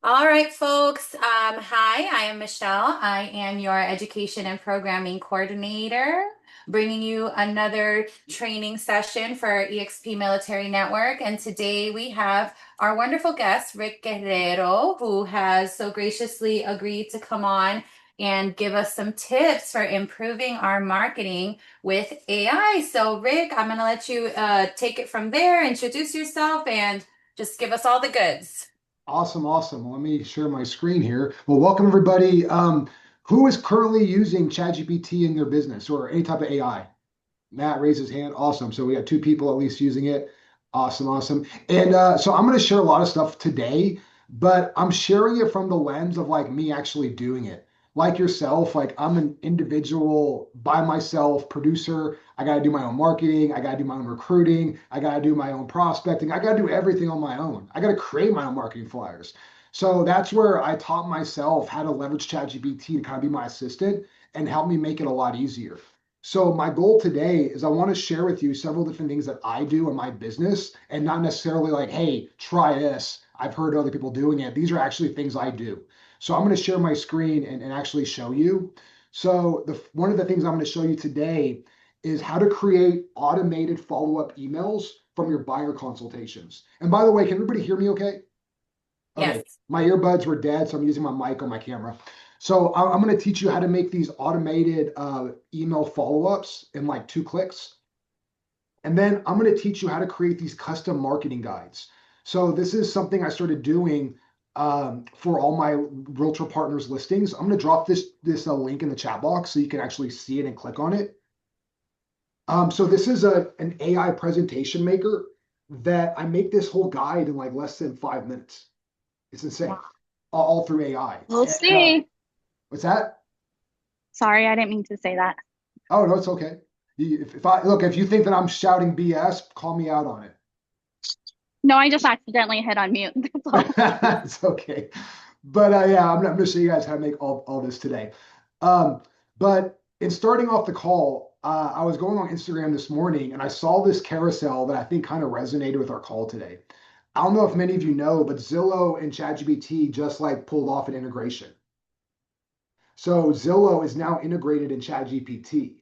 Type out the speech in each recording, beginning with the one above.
All right, folks. Hi, I am Michelle. I am your education and programming coordinator, bringing you another training session for our EXP Military Network. And today we have our wonderful guest, Rick Guerrero, who has so graciously agreed to come on and give us some tips for improving our marketing with AI. So, Rick, I'm going to let you take it from there, introduce yourself, and just give us all the goods. Awesome, awesome. Let me share my screen here. Well, welcome everybody. Who is currently using ChatGPT in their business or any type of AI? Matt raised his hand. Awesome. So we got two people at least using it. Awesome, awesome. And so I'm going to share a lot of stuff today, but I'm sharing it from the lens of like me actually doing it. Like yourself, like I'm an individual by myself producer. I got to do my own marketing. I got to do my own recruiting. I got to do my own prospecting. I got to do everything on my own. I got to create my own marketing flyers. So that's where I taught myself how to leverage ChatGPT to kind of be my assistant and help me make it a lot easier. So my goal today is I want to share with you several different things that I do in my business and not necessarily like, hey, try this. I've heard other people doing it. These are actually things I do. So I'm going to share my screen and actually show you. So one of the things I'm going to show you today is how to create automated follow-up emails from your buyer consultations. And by the way, can everybody hear me okay? Okay, Yes. my earbuds were dead, so I'm using my mic on my camera. So I'm going to teach you how to make these automated email follow-ups in like 2 clicks. And then I'm going to teach you how to create these custom marketing guides. So this is something I started doing for all my realtor partners listings. I'm going to drop this link in the chat box so you can actually see it and click on it. So this is an AI presentation maker that I make this whole guide in like less than 5 minutes. It's insane, Wow. all through AI. We'll And see. what's that? Sorry, I didn't mean to say that. Oh no, it's okay. If I look, if you think that I'm shouting BS, call me out on it. No, I just accidentally hit on mute. That's all. It's okay. But yeah, I'm going to show you guys how to make all this today. Um, but in starting off the call, I was going on Instagram this morning and I saw this carousel that I think kind of resonated with our call today. I don't know if many of you know, but Zillow and ChatGPT just like pulled off an integration. So Zillow is now integrated in ChatGPT.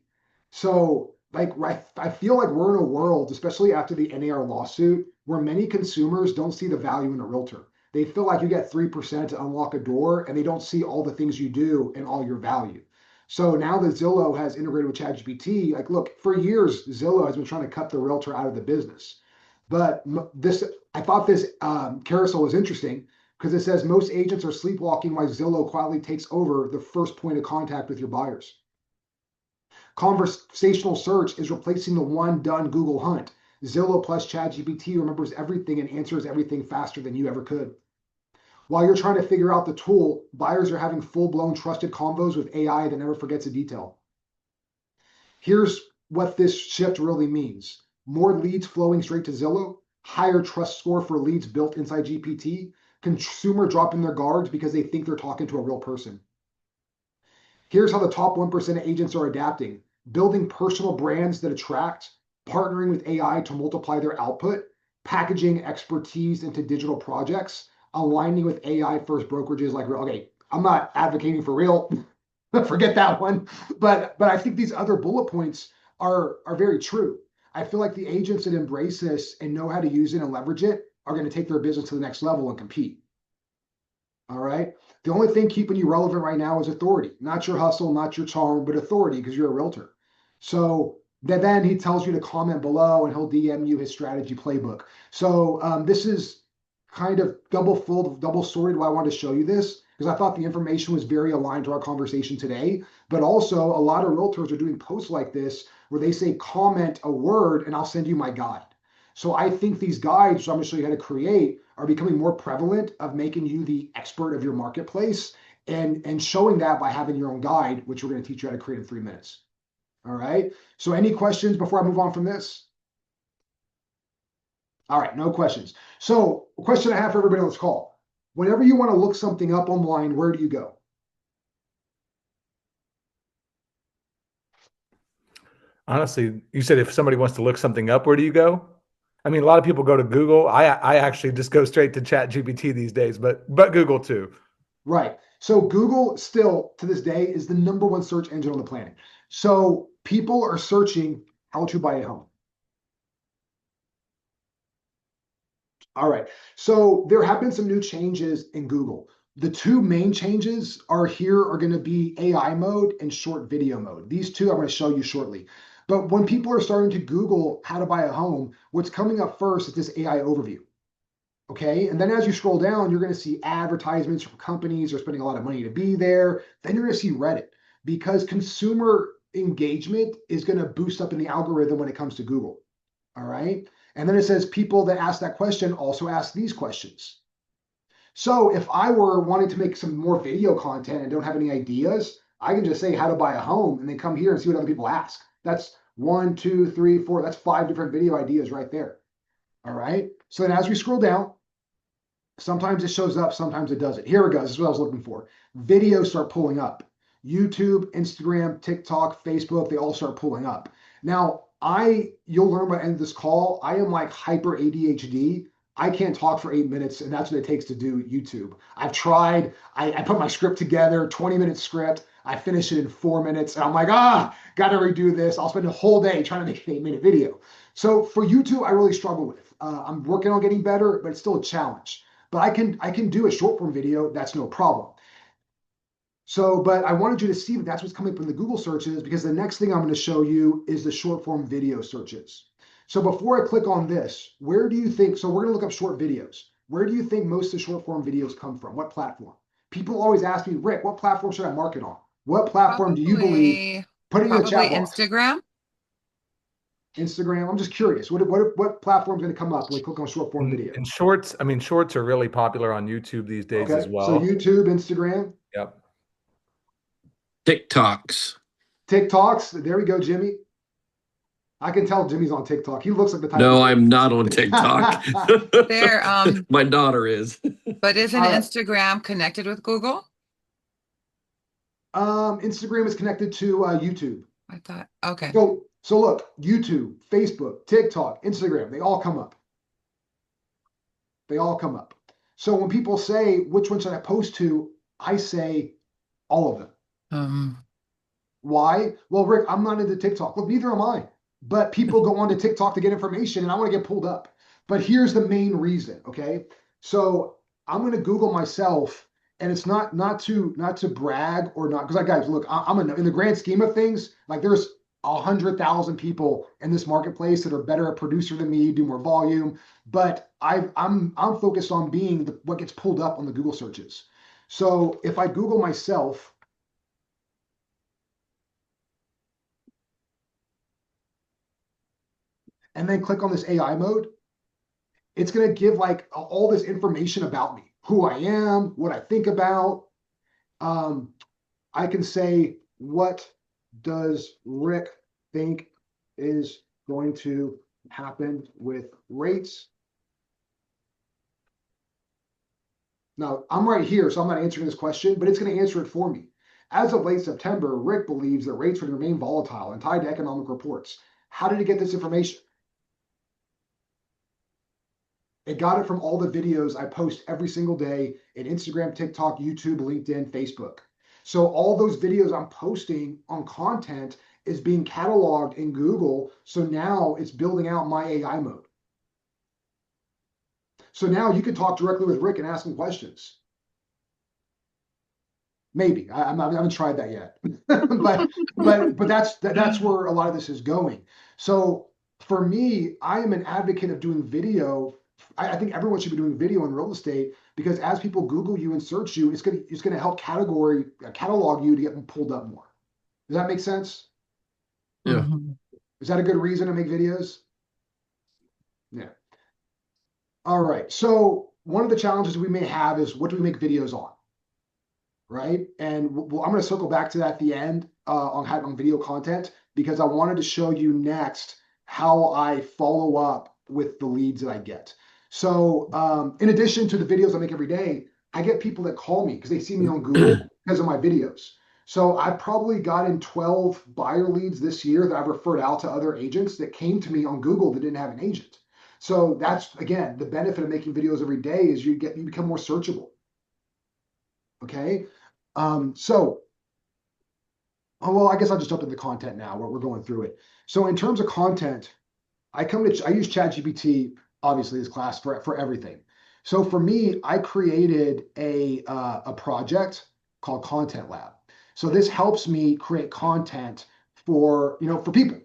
So like right, I feel like we're in a world, especially after the NAR lawsuit, where many consumers don't see the value in a realtor. They feel like you get 3% to unlock a door and they don't see all the things you do and all your value. So now that Zillow has integrated with ChatGPT, like look, for years Zillow has been trying to cut the realtor out of the business. But this, I thought this carousel was interesting because it says most agents are sleepwalking while Zillow quietly takes over the first point of contact with your buyers. Conversational search is replacing the one done Google hunt. Zillow plus ChatGPT remembers everything and answers everything faster than you ever could. While you're trying to figure out the tool, buyers are having full blown trusted convos with AI that never forgets a detail. Here's what this shift really means: more leads flowing straight to Zillow, higher trust score for leads built inside GPT, consumer dropping their guards because they think they're talking to a real person. Here's how the top 1% of agents are adapting: building personal brands that attract, partnering with AI to multiply their output, packaging expertise into digital projects, aligning with AI first brokerages like real. Okay, I'm not advocating for real. Forget that one. But I think these other bullet points are very true. I feel like the agents that embrace this and know how to use it and leverage it are going to take their business to the next level and compete. All right. The only thing keeping you relevant right now is authority, not your hustle, not your charm, but authority because you're a realtor. So then he tells you to comment below and he'll DM you his strategy playbook. So this is kind of double fold, double sworded why I wanted to show you this because I thought the information was very aligned to our conversation today. But also, a lot of realtors are doing posts like this where they say, comment a word and I'll send you my guide. So I think these guides, which I'm going to show you how to create, are becoming more prevalent of making you the expert of your marketplace and showing that by having your own guide, which we're going to teach you how to create in 3 minutes. All right. So any questions before I move on from this? All right, no questions. So a question I have for everybody on this call. Whenever you want to look something up online, where do you go? Honestly, you said if somebody wants to look something up, where do you go? I mean, a lot of people go to Google. I actually just go straight to Chat GPT these days, but Google too. Right. So Google still to this day is the number one search engine on the planet. So people are searching how to buy a home. All right. So there have been some new changes in Google. The two main changes are going to be AI mode and short video mode. These two I'm going to show you shortly. But when people are starting to Google how to buy a home, what's coming up first is this AI overview. Okay. And then as you scroll down, you're going to see advertisements from companies that are spending a lot of money to be there. Then you're going to see Reddit because consumer engagement is going to boost up in the algorithm when it comes to Google. All right. And then it says people that ask that question also ask these questions. So if I were wanting to make some more video content and don't have any ideas, I can just say how to buy a home and then come here and see what other people ask. That's one, two, three, four. That's 5 different video ideas right there. All right. So then as we scroll down, sometimes it shows up, sometimes it doesn't. Here it goes. This is what I was looking for. Videos start pulling up. YouTube, Instagram, TikTok, Facebook, they all start pulling up. Now, you'll learn by the end of this call, I am like hyper ADHD. I can't talk for 8 minutes, and that's what it takes to do YouTube. I've tried, I put my script together, 20-minute script. I finish it in 4 minutes, and I'm like, gotta redo this. I'll spend a whole day trying to make an 8-minute video. So for YouTube, I really struggle with. I'm working on getting better, but it's still a challenge. But I can do a short form video. That's no problem. So, but I wanted you to see that that's what's coming from the Google searches because the next thing I'm going to show you is the short form video searches. So before I click on this, where do you think? So we're going to look up short videos. Where do you think most of the short form videos come from? What platform? People always ask me, Rick, what platform should I market on? What platform do you believe? Probably, Put it in the probably chat box. Instagram. Instagram. I'm just curious. What platform is going to come up when we click on short form video? And shorts, I mean, shorts are really popular on YouTube these days Okay. as So well. YouTube, Instagram. Yep. TikToks. TikToks. There we go, Jimmy. I can tell Jimmy's on TikTok. He looks like the type No, of I'm not on TikTok. There, My daughter is. but isn't All right. Instagram connected with Google? Instagram is connected to YouTube. I thought, okay. So look, YouTube, Facebook, TikTok, Instagram, they all come up. They all come up. So when people say, which one should I post to? I say all of them. Why? Well, Rick, I'm not into TikTok. Look, neither am I. But people go onto TikTok to get information and I want to get pulled up. But here's the main reason, okay? So I'm going to Google myself, and it's not to brag or not, because guys, look, I'm in the grand scheme of things, like there's 100,000 people in this marketplace that are better at producer than me, do more volume, but I'm focused on being what gets pulled up on the Google searches. So if I Google myself, and then click on this AI mode, it's going to give like all this information about me, who I am, what I think about. I can say, what does Rick think is going to happen with rates? Now, I'm right here, so I'm not answering this question, but it's going to answer it for me. As of late September, Rick believes that rates would remain volatile and tied to economic reports. How did he get this information? It got it from all the videos I post every single day in Instagram, TikTok, YouTube, LinkedIn, Facebook. So all those videos I'm posting on content is being cataloged in Google. So now it's building out my AI mode. So now you can talk directly with Rick and ask him questions. Maybe I haven't tried that yet, but that's where a lot of this is going. So for me, I am an advocate of doing video. I think everyone should be doing video in real estate because as people Google you and search you, it's gonna help catalog you to get them pulled up more. Does that make sense? Yeah. Is that a good reason to make videos? Yeah. All right. So one of the challenges we may have is what do we make videos on? Right? And I'm going to circle back to that at the end on video content because I wanted to show you next how I follow up with the leads that I get. So in addition to the videos I make every day, I get people that call me because they see me on Google because of my videos. So I've probably gotten 12 buyer leads this year that I've referred out to other agents that came to me on Google that didn't have an agent. So that's, again, the benefit of making videos every day is you become more searchable. Okay. So, oh, well, I guess I'll just jump into the content now. We're going through it. So in terms of content, I use ChatGPT, obviously, this class for everything. So for me, I created a project called Content Lab. So this helps me create content for people.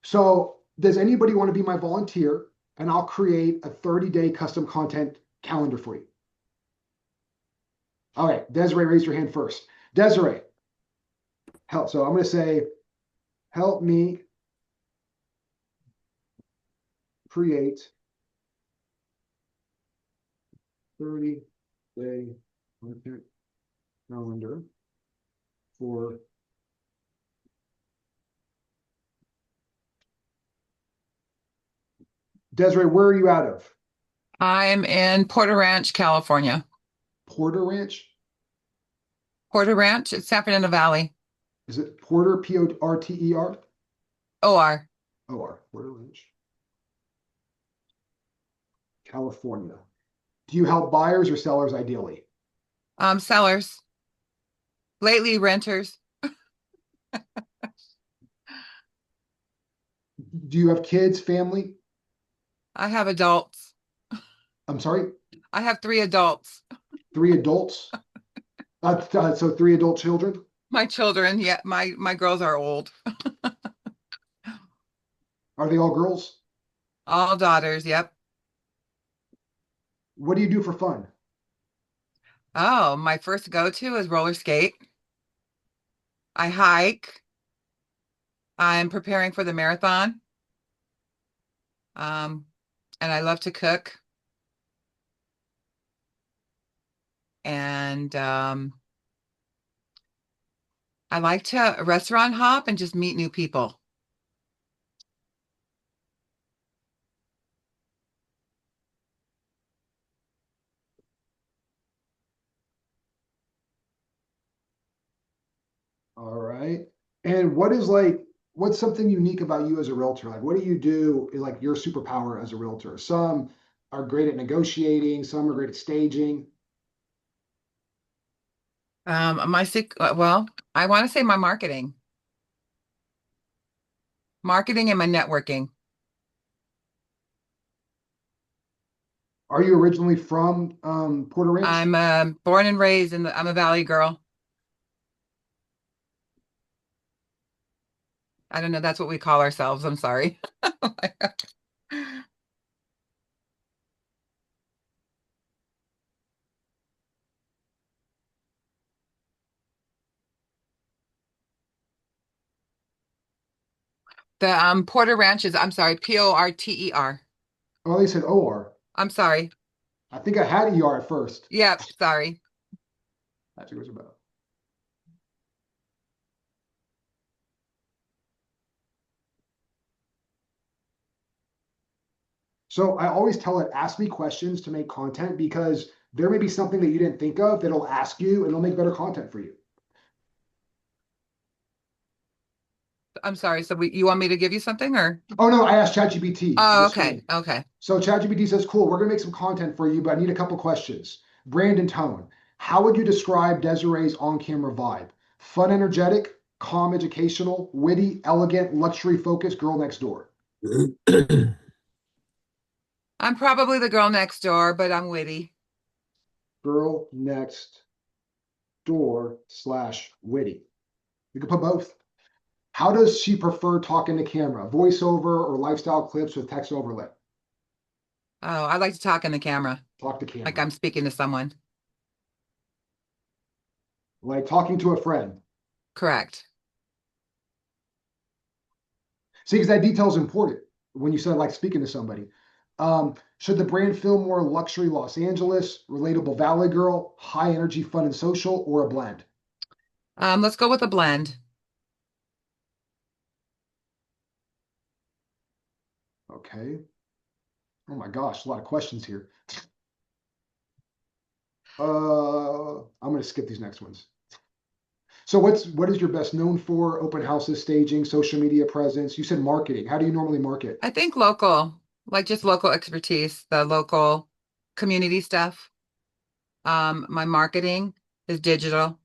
So does anybody want to be my volunteer? And I'll create a 30-day custom content calendar for you. All right, Desiree, raise your hand first. Desiree, help. So I'm going to say, help me create 30-day content calendar for Desiree. Where are you out of? I'm in Porter Ranch, California. Porter Ranch? Porter Ranch, it's San Fernando Valley. Is it Porter, Porter? OR. OR, Porter Ranch, California. Do you help buyers or sellers ideally? Sellers. Lately, renters. Do you have kids, family? I have adults. I'm sorry, I have 3 adults. 3 adults? So 3 adult children? My children, yeah, my girls are old. Are they all girls? All daughters, yep. What do you do for fun? Oh, my first go-to is roller skate. I hike. I'm preparing for the marathon. And I love to cook. And I like to restaurant hop and just meet new people. All right. And what's something unique about you as a realtor? Like, what do you do is like your superpower as a realtor? Some are great at negotiating, some are great at staging. Well, I want to say my marketing. Marketing and my networking. Are you originally from Porter Ranch? I'm born and raised I'm a Valley girl. I don't know, that's what we call ourselves. I'm sorry. The Porter Ranch is, I'm sorry, Porter. Oh, they said OR. I'm sorry. I think I had ER at first. Yep, sorry. That's what it was about. So I always tell it, ask me questions to make content because there may be something that you didn't think of that'll ask you and it'll make better content for you. I'm sorry. So you want me to give you something or? Oh no, I asked ChatGPT. Oh, okay. Okay. So ChatGPT says, cool, we're gonna make some content for you, but I need a couple questions. Brand and tone. How would you describe Desiree's on-camera vibe? Fun, energetic, calm, educational, witty, elegant, luxury focused, girl next door. I'm probably the girl next door, but I'm witty. Girl next door / witty. You could put both. How does she prefer talking to camera? Voiceover or lifestyle clips with text overlay? Oh, I like to talk in the camera, Talk to camera. like I'm speaking to someone. Like talking to a friend. Correct. See, because that detail is important when you said like speaking to somebody. Should the brand feel more luxury Los Angeles, relatable Valley girl, high energy, fun and social, or a blend? Let's go with a blend. Okay. Oh my gosh, a lot of questions here. I'm going to skip these next ones. So what is your best known for? Open houses, staging, social media presence. You said marketing. How do you normally market? I think local. Like just local expertise, the local community stuff. My marketing is digital.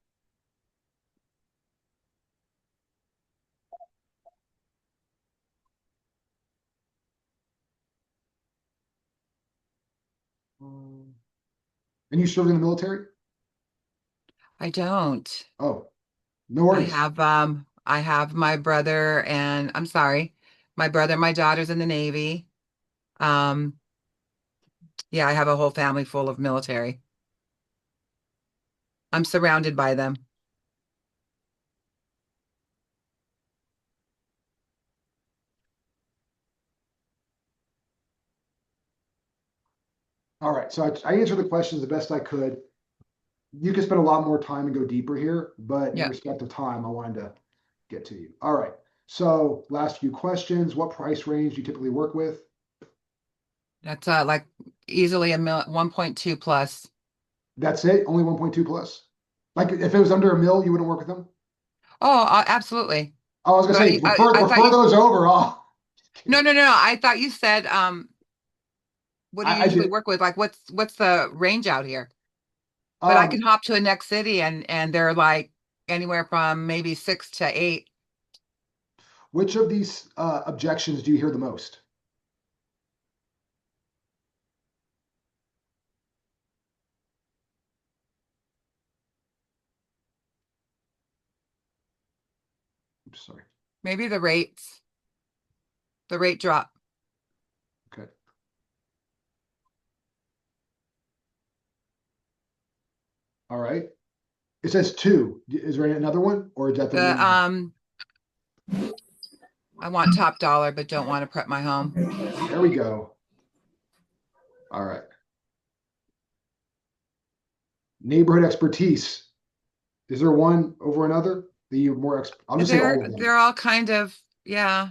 And you served in the military? I don't. Oh, no worries. I have my brother and I'm sorry, my brother and my daughter's in the Navy. Um, yeah, I have a whole family full of military. I'm surrounded by them. All right, so I answered the questions the best I could. You could spend a lot more time and go deeper here, but in Yeah, respect of time, I wanted to get to you. All right, so last few questions. What price range do you typically work with? that's like easily 1.2 plus. That's it? Only 1.2 plus? Like if it was under a mil, you wouldn't work with them? Oh, absolutely. Oh, I was gonna But say refer I thought refer you, those over. Oh, just no, kidding. no, no. I thought you said, what do you I usually did. work with? Like, what's the range out here? But I can Um, hop to a next city and they're like anywhere from maybe 6 to 8. which of these objections do you hear the most? Oops, sorry. Maybe the rate drop. Okay. All right. It says two. Is there another one, or is that the The main? I want top dollar, but don't want to prep my home. There we go. All right. Neighborhood expertise. Is there one over another that you're more? I'll just say all of them. They're all kind of, yeah,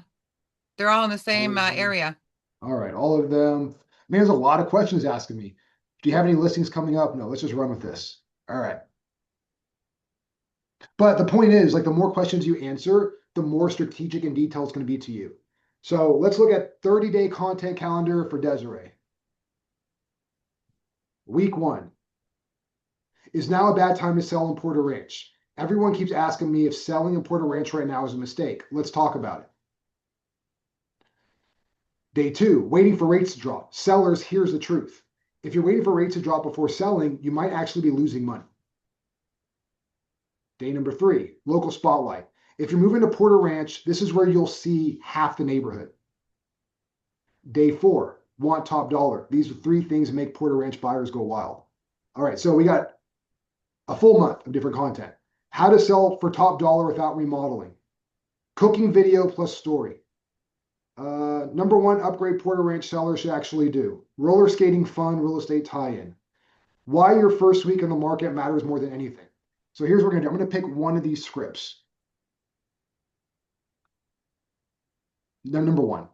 they're all in the All same of them. area. All right, all of them. Man, there's a lot of questions asking me. Do you have any listings coming up? No, let's just run with this. All right. But the point is, like, the more questions you answer, the more strategic and detailed it's going to be to you. So let's look at 30-day content calendar for Desiree. Week 1. Is now a bad time to sell in Porter Ranch? Everyone keeps asking me if selling in Porter Ranch right now is a mistake. Let's talk about it. Day 2, waiting for rates to drop. Sellers, here's the truth. If you're waiting for rates to drop before selling, you might actually be losing money. Day number 3, local spotlight. If you're moving to Porter Ranch, this is where you'll see half the neighborhood. Day 4, want top dollar. These are 3 things that make Porter Ranch buyers go wild. All right, so we got a full month of different content. How to sell for top dollar without remodeling. Cooking video plus story. Number 1 upgrade Porter Ranch sellers should actually do. Roller skating fun, real estate tie-in. Why your first week in the market matters more than anything. So here's what we're gonna do. I'm gonna pick one of these scripts. They're number 1.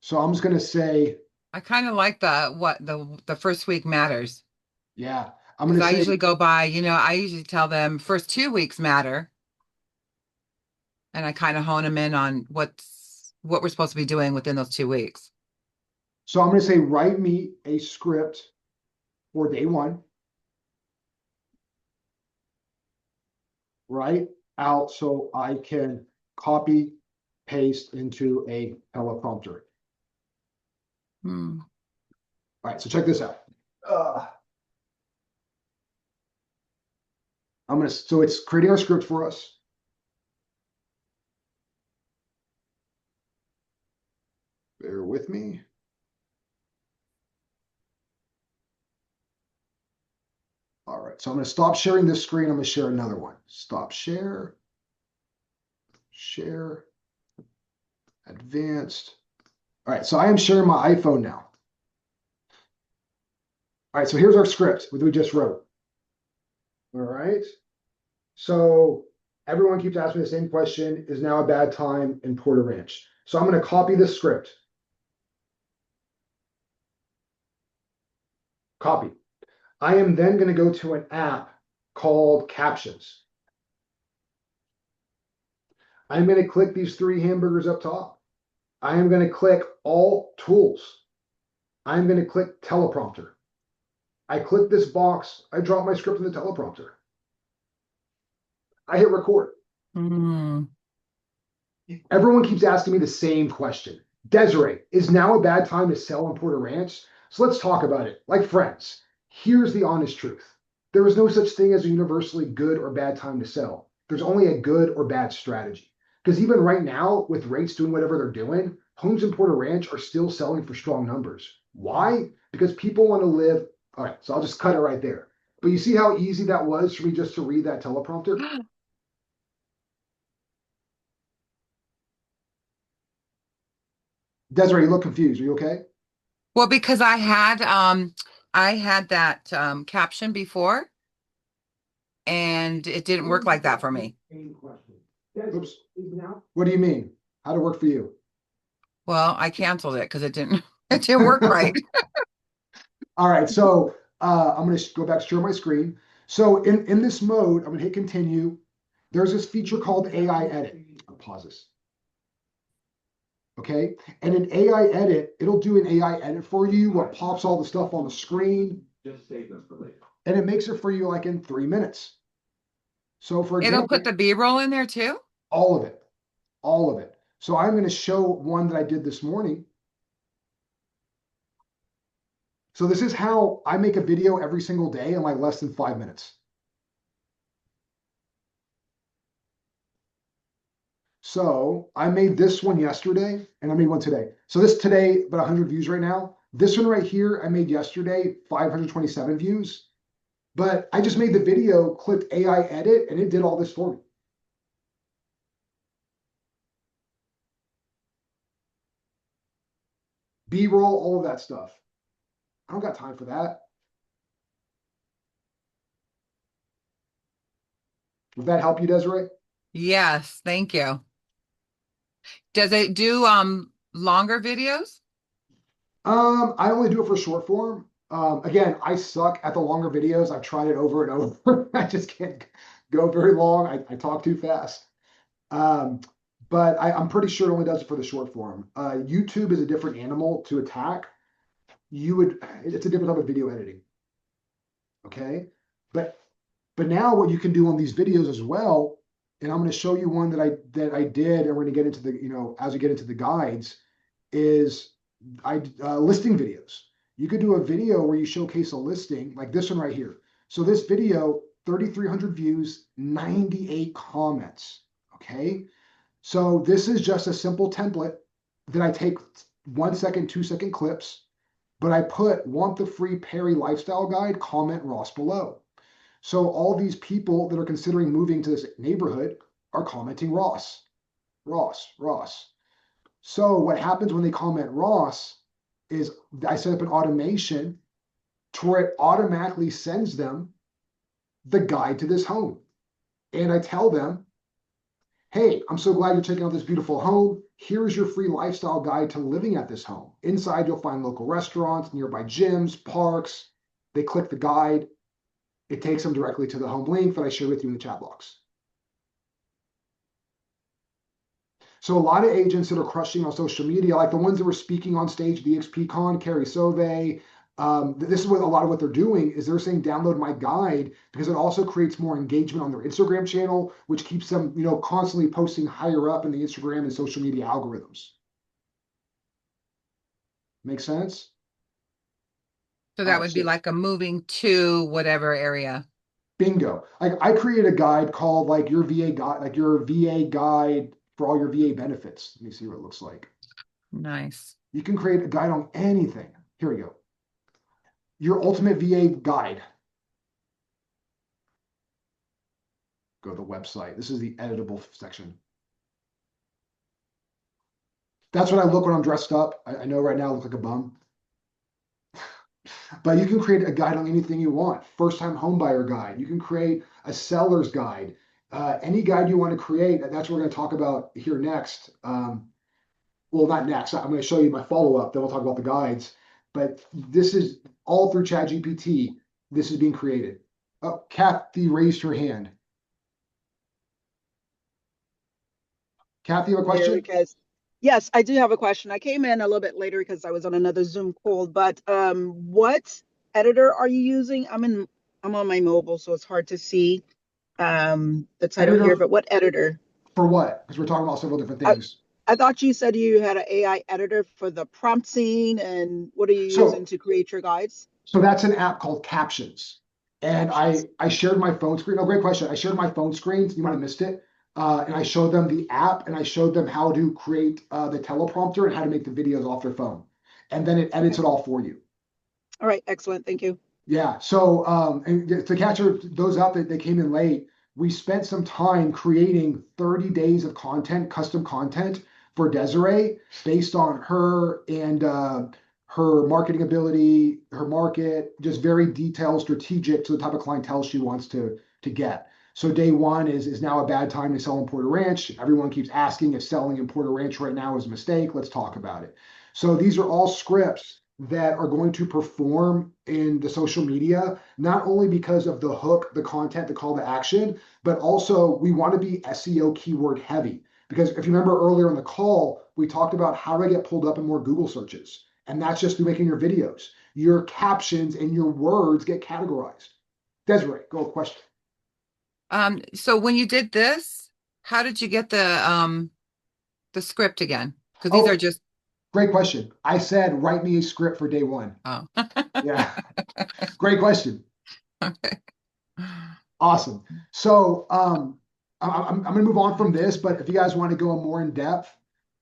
So I'm just gonna say, I kind of like the first week matters yeah, I'm because gonna I say, usually go by, I usually tell them first 2 weeks matter, and I kind of hone them in on what we're supposed to be doing within those 2 weeks. so I'm gonna say, write me a script for day 1. Write out so I can copy, paste into a teleprompter. Hmm. All right, so check this out. So it's creating our script for us. Bear with me. All right, so I'm gonna stop sharing this screen. I'm gonna share another one. Stop share, share, advanced. All right, so I am sharing my iPhone now. All right, so here's our script that we just wrote. All right, so everyone keeps asking the same question, is now a bad time in Porter Ranch? So I'm gonna copy this script. Copy. I am then gonna go to an app called Captions. I'm gonna click these 3 hamburgers up top. I am going to click all tools. I'm going to click teleprompter. I click this box. I drop my script in the teleprompter. I hit record. Mm. Everyone keeps asking me the same question. Desiree, is now a bad time to sell and port a ranch? So let's talk about it like friends. Here's the honest truth. There is no such thing as a universally good or bad time to sell. There's only a good or bad strategy. Because even right now, with rates doing whatever they're doing, homes in Porter Ranch are still selling for strong numbers. Why? Because people want to live. All right, so I'll just cut it right there. But you see how easy that was for me just to read that teleprompter? Desiree, you look confused. Are you okay? Well, because I had that caption before and it didn't work like that for me. Oops. What do you mean? How'd it work for you? Well, I canceled it because it didn't it didn't work right. All right, so I'm going to go back to share my screen. So in this mode, I'm going to hit continue. There's this feature called AI Edit. I'll pause this. Okay, and in AI Edit, it'll do an AI edit for you, what pops all the stuff on the screen. Just save them for later. And it makes it for you like in 3 minutes. So for It'll example, put the B-roll in there too? all of it, all of it. So I'm going to show one that I did this morning. So this is how I make a video every single day in like less than 5 minutes. So I made this one yesterday and I made one today. So this today, about 100 views right now. This one right here, I made yesterday, 527 views. But I just made the video, clicked AI edit, and it did all this for me. B-roll, all of that stuff. I don't got time for that. Would that help you, Desiree? Yes, thank you. Does it do longer videos? I only do it for short form. Again, I suck at the longer videos. I've tried it over and over. I just can't go very long. I talk too fast. But I'm pretty sure it only does it for the short form. YouTube is a different animal to attack. It's a different type of video editing. Okay, but now what you can do on these videos as well, and I'm going to show you one that I did, and we're going to get into the as we get into the guides, is listing videos. You could do a video where you showcase a listing like this one right here. So this video, 3,300 views, 98 comments. Okay, so this is just a simple template that I take 1 second, 2 second clips. But I put want the free Perry lifestyle guide, comment Ross below. So all these people that are considering moving to this neighborhood are commenting Ross, Ross, Ross. So what happens when they comment Ross is I set up an automation to where it automatically sends them the guide to this home. And I tell them, hey, I'm so glad you're checking out this beautiful home. Here's your free lifestyle guide to living at this home. Inside, you'll find local restaurants, nearby gyms, parks. They click the guide. It takes them directly to the home link that I share with you in the chat box. So a lot of agents that are crushing on social media, like the ones that were speaking on stage at the XPCon, Carrie Sove, this is what a lot of what they're doing is they're saying download my guide because it also creates more engagement on their Instagram channel, which keeps them, constantly posting higher up in the Instagram and social media algorithms. Make sense? So that would be like a moving to whatever area. Bingo. Like I created a guide called like your VA guide, like your VA guide for all your VA benefits. Let me see what it looks like. Nice. You can create a guide on anything. Here we go. Your ultimate VA guide. Go to the website. This is the editable section. That's what I look when I'm dressed up. I know right now I look like a bum. But you can create a guide on anything you want. First-time homebuyer guide. You can create a seller's guide. Any guide you want to create. That's what we're going to talk about here next. Well, not next. I'm going to show you my follow-up. Then we'll talk about the guides. But this is all through ChatGPT. This is being created. Oh, Kathy raised her hand. Kathy, you have a question? Yes, I do have a question. I came in a little bit later because I was on another Zoom call, but what editor are you using? I'm on my mobile, so it's hard to see the title here, Editor but what editor? for what? Because we're talking about several different I, things. I thought you said you had an AI editor for the prompting, and what are you using So to create your guides? So that's an app called Captions. And Captions. I shared my phone screen. Oh, great question. I shared my phone screen. You might have missed it. And I showed them the app and I showed them how to create the teleprompter and how to make the videos off their phone. And then it edits Okay. it all for you. All right. Excellent. Thank you. Yeah. So and to catch those out that they came in late, we spent some time creating 30 days of content, custom content for Desiree based on her and her marketing ability, her market, just very detailed, strategic to the type of clientele she wants to get. So day one is now a bad time to sell in Porter Ranch. Everyone keeps asking if selling in Porter Ranch right now is a mistake. Let's talk about it. So these are all scripts that are going to perform in the social media, not only because of the hook, the content, the call to action, but also we want to be SEO keyword heavy. Because if you remember earlier in the call, we talked about how to get pulled up in more Google searches. And that's just through making your videos. Your captions and your words get categorized. Desiree, go question. So when you did this, how did you get the script again? Because these are Oh, just great question. I said, write me a script for day one. oh. Yeah, great question. Okay. Awesome. So I'm going to move on from this, but if you guys want to go more in depth,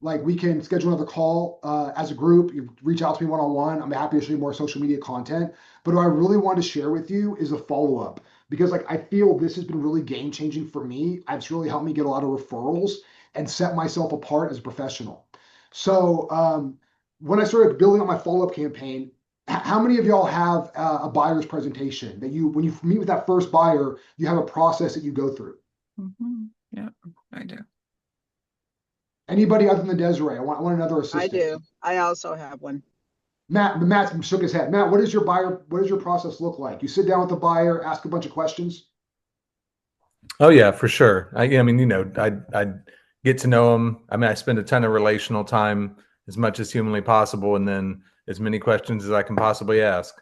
like we can schedule another call as a group. You reach out to me one-on-one. I'm happy to show you more social media content. But what I really want to share with you is a follow-up because like I feel this has been really game-changing for me. It's really helped me get a lot of referrals and set myself apart as a professional. So when I started building up my follow-up campaign, how many of y'all have a buyer's presentation that when you meet with that first buyer, you have a process that you go through? Yeah, I do. Anybody other than Desiree? I want another I assistant. do. I also have one. Matt shook his head. Matt, what does your process look like? You sit down with the buyer, ask a bunch of questions. Oh yeah, for sure. I mean, I get to know them. I mean, I spend a ton of relational time as much as humanly possible, and then as many questions as I can possibly ask.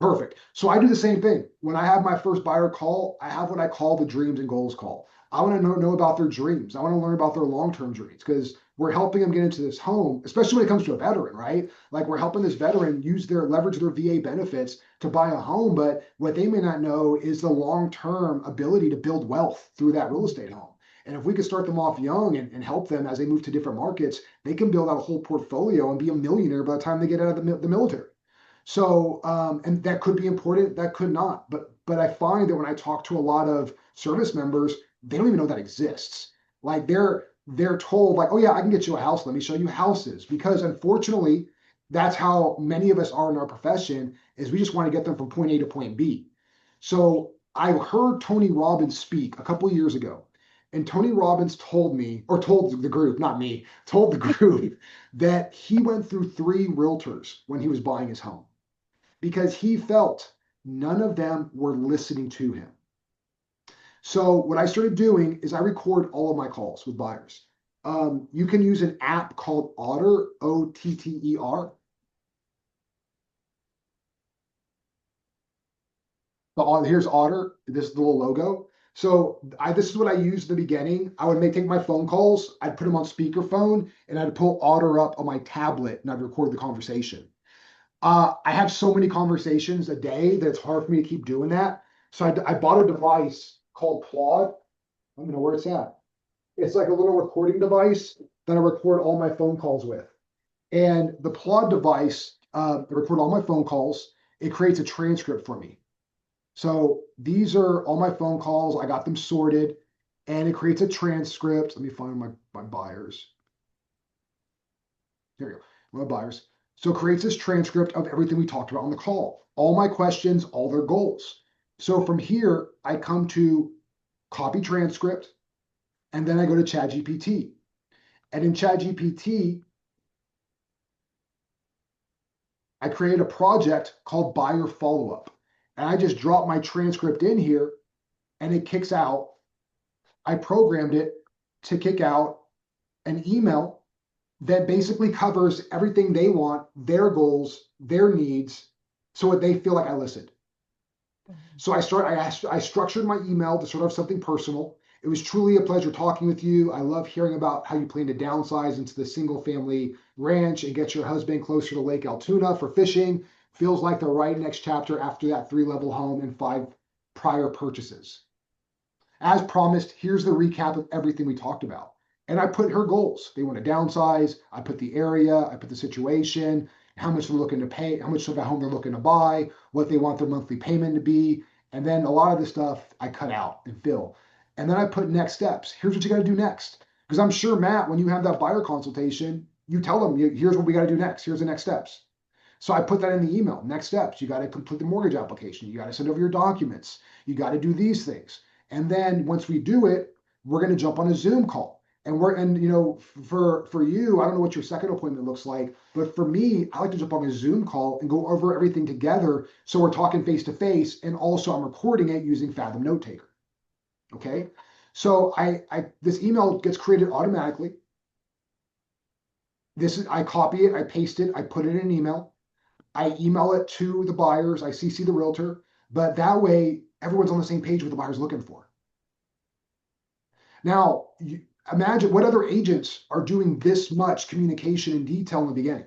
Perfect. So I do the same thing. When I have my first buyer call, I have what I call the dreams and goals call. I want to know about their dreams. I want to learn about their long-term dreams because we're helping them get into this home, especially when it comes to a veteran, right? Like we're helping this veteran leverage their VA benefits to buy a home, but what they may not know is the long-term ability to build wealth through that real estate home. And if we could start them off young and help them as they move to different markets, they can build out a whole portfolio and be a millionaire by the time they get out of the military. So, and that could be important, that could not. But I find that when I talk to a lot of service members, they don't even know that exists. Like they're told like, oh yeah, I can get you a house. Let me show you houses. Because unfortunately, that's how many of us are in our profession, is we just want to get them from point A to point B. So I heard Tony Robbins speak a couple of years ago. And Tony Robbins told me, or told the group, not me, told the group that he went through 3 realtors when he was buying his home because he felt none of them were listening to him. So what I started doing is I record all of my calls with buyers. You can use an app called Otter, Otter. Here's Otter. This is the little logo. So this is what I used in the beginning. I would take my phone calls, I'd put them on speakerphone, and I'd pull Otter up on my tablet, and I'd record the conversation. I have so many conversations a day that it's hard for me to keep doing that. So I bought a device called Claude. I don't know where it's at. It's like a little recording device that I record all my phone calls with. And the Claude device, I record all my phone calls. It creates a transcript for me. So these are all my phone calls. I got them sorted and it creates a transcript. Let me find my buyers. There you go, my buyers. So it creates this transcript of everything we talked about on the call, all my questions, all their goals. So from here, I come to copy transcript, and then I go to ChatGPT. And in ChatGPT, I create a project called Buyer Follow-up. And I just drop my transcript in here, and it kicks out. I programmed it to kick out an email that basically covers everything they want, their goals, their needs, so that they feel like I listened. So I structured my email to sort of something personal. It was truly a pleasure talking with you. I love hearing about how you plan to downsize into the single family ranch and get your husband closer to Lake Altoona for fishing. Feels like the right next chapter after that 3-level home and 5 prior purchases. As promised, here's the recap of everything we talked about. And I put her goals. They want to downsize. I put the area, I put the situation, how much they're looking to pay, how much of a home they're looking to buy, what they want their monthly payment to be. And then a lot of the stuff I cut out and fill. And then I put next steps. Here's what you got to do next. Because I'm sure, Matt, when you have that buyer consultation, you tell them, here's what we got to do next. Here's the next steps. So I put that in the email. Next steps. You got to complete the mortgage application. You got to send over your documents. You got to do these things. And then once we do it, we're going to jump on a Zoom call. And you know, for you, I don't know what your second appointment looks like, but for me, I like to jump on a Zoom call and go over everything together. So we're talking face to face, and also I'm recording it using Fathom Note Taker. Okay. So this email gets created automatically. I copy it, I paste it, I put it in an email. I email it to the buyers, I CC the realtor, but that way everyone's on the same page what the buyer's looking for. Now, imagine what other agents are doing this much communication in detail in the beginning.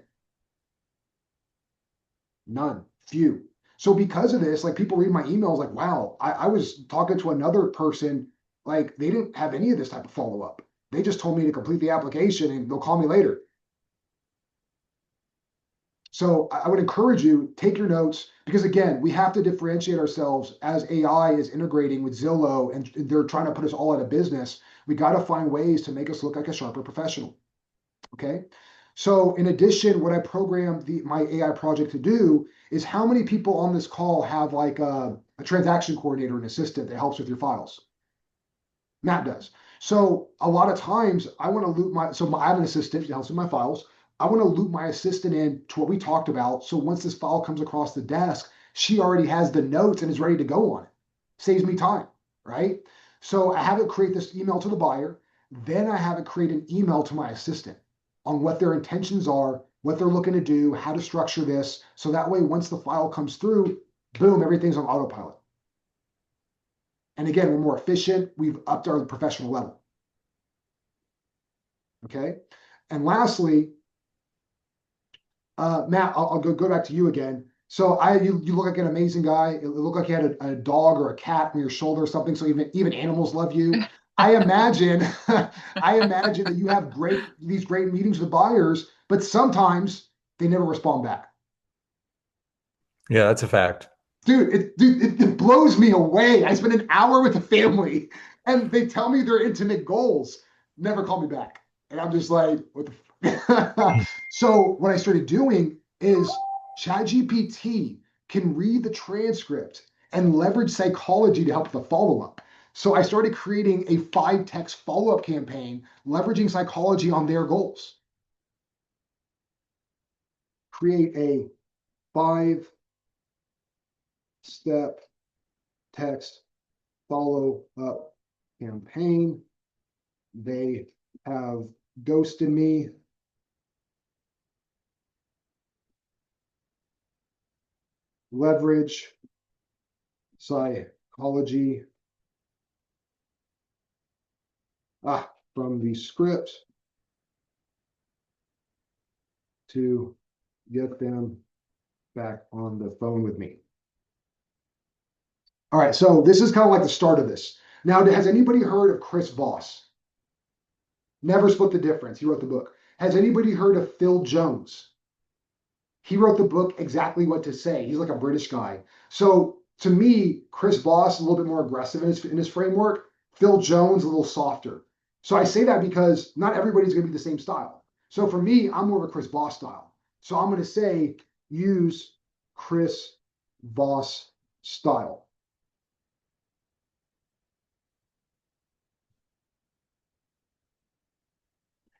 None, few. So because of this, like people read my emails like, wow, I was talking to another person, like they didn't have any of this type of follow-up. They just told me to complete the application and they'll call me later. So I would encourage you, take your notes, because again, we have to differentiate ourselves as AI is integrating with Zillow and they're trying to put us all out of business. We got to find ways to make us look like a sharper professional. Okay. So in addition, what I programmed my AI project to do is how many people on this call have like a transaction coordinator, an assistant that helps with your files? Matt does. So a lot of times I want to loop I have an assistant that helps with my files. I want to loop my assistant in to what we talked about. So once this file comes across the desk, she already has the notes and is ready to go on it. Saves me time, right? So I have it create this email to the buyer. Then I have it create an email to my assistant on what their intentions are, what they're looking to do, how to structure this. So that way, once the file comes through, boom, everything's on autopilot. And again, we're more efficient. We've upped our professional level. Okay. And lastly, Matt, I'll go back to you again. So you look like an amazing guy. It looked like you had a dog or a cat on your shoulder or something. So even animals love you. I imagine that you have these great meetings with buyers, but sometimes they never respond back. Yeah, that's a fact. Dude, it blows me away. I spend an hour with the family and they tell me their intimate goals, never call me back. And I'm just like, what the So what I started doing is ChatGPT can read the transcript and leverage psychology to help the follow-up. So I started creating a 5-text follow-up campaign, leveraging psychology on their goals. Create a 5-step text follow-up campaign. They have ghosted me. Leverage psychology from the script to get them back on the phone with me. All right, so this is kind of like the start of this. Now, has anybody heard of Chris Voss? Never Split the Difference. He wrote the book. Has anybody heard of Phil Jones? He wrote the book Exactly What to Say. He's like a British guy. So to me, Chris Voss is a little bit more aggressive in his framework. Phil Jones a little softer. So I say that because not everybody's going to be the same style. So for me, I'm more of a Chris Voss style. So I'm going to say use Chris Voss style.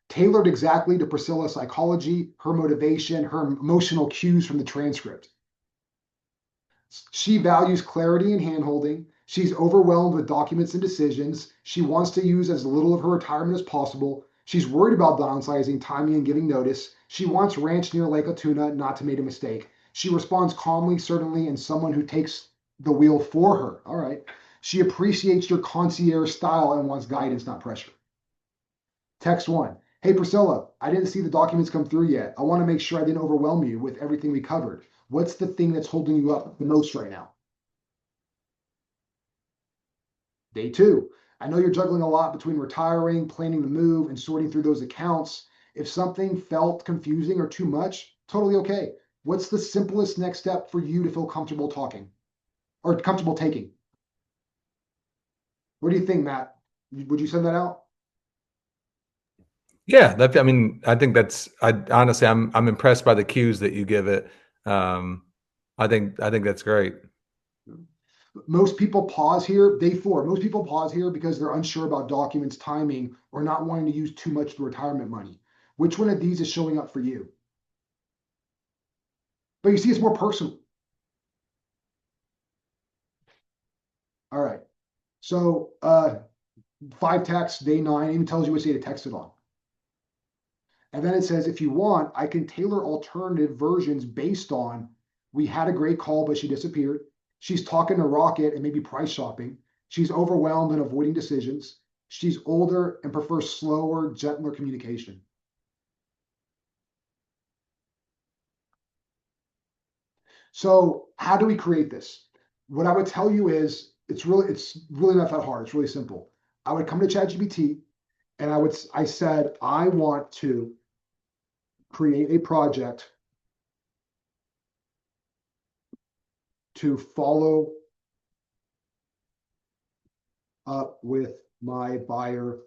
Tailored exactly to Priscilla's psychology, her motivation, her emotional cues from the transcript. She values clarity and handholding. She's overwhelmed with documents and decisions. She wants to use as little of her retirement as possible. She's worried about downsizing, timing, and giving notice. She wants ranch near Lake Atuna, not to make a mistake. She responds calmly, certainly, and someone who takes the wheel for her. All right. She appreciates your concierge style and wants guidance, not pressure. Text 1. Hey, Priscilla, I didn't see the documents come through yet. I want to make sure I didn't overwhelm you with everything we covered. What's the thing that's holding you up the most right now? Day 2. I know you're juggling a lot between retiring, planning the move, and sorting through those accounts. If something felt confusing or too much, totally okay. What's the simplest next step for you to feel comfortable talking or comfortable taking? What do you think, Matt? Would you send that out? Yeah, I mean, I think I honestly, I'm impressed by the cues that you give it. I think that's great. Most people pause here. Day 4. Most people pause here because they're unsure about documents, timing, or not wanting to use too much of the retirement money. Which one of these is showing up for you? But you see, it's more personal. All right. So 5 texts, day 9, even tells you which day to text it on. And then it says, if you want, I can tailor alternative versions based on, we had a great call, but she disappeared. She's talking to Rocket and maybe price shopping. She's overwhelmed and avoiding decisions. She's older and prefers slower, gentler communication. So how do we create this? What I would tell you is it's really not that hard. It's really simple. I would come to ChatGPT and I said, I want to create a project to follow up with my buyer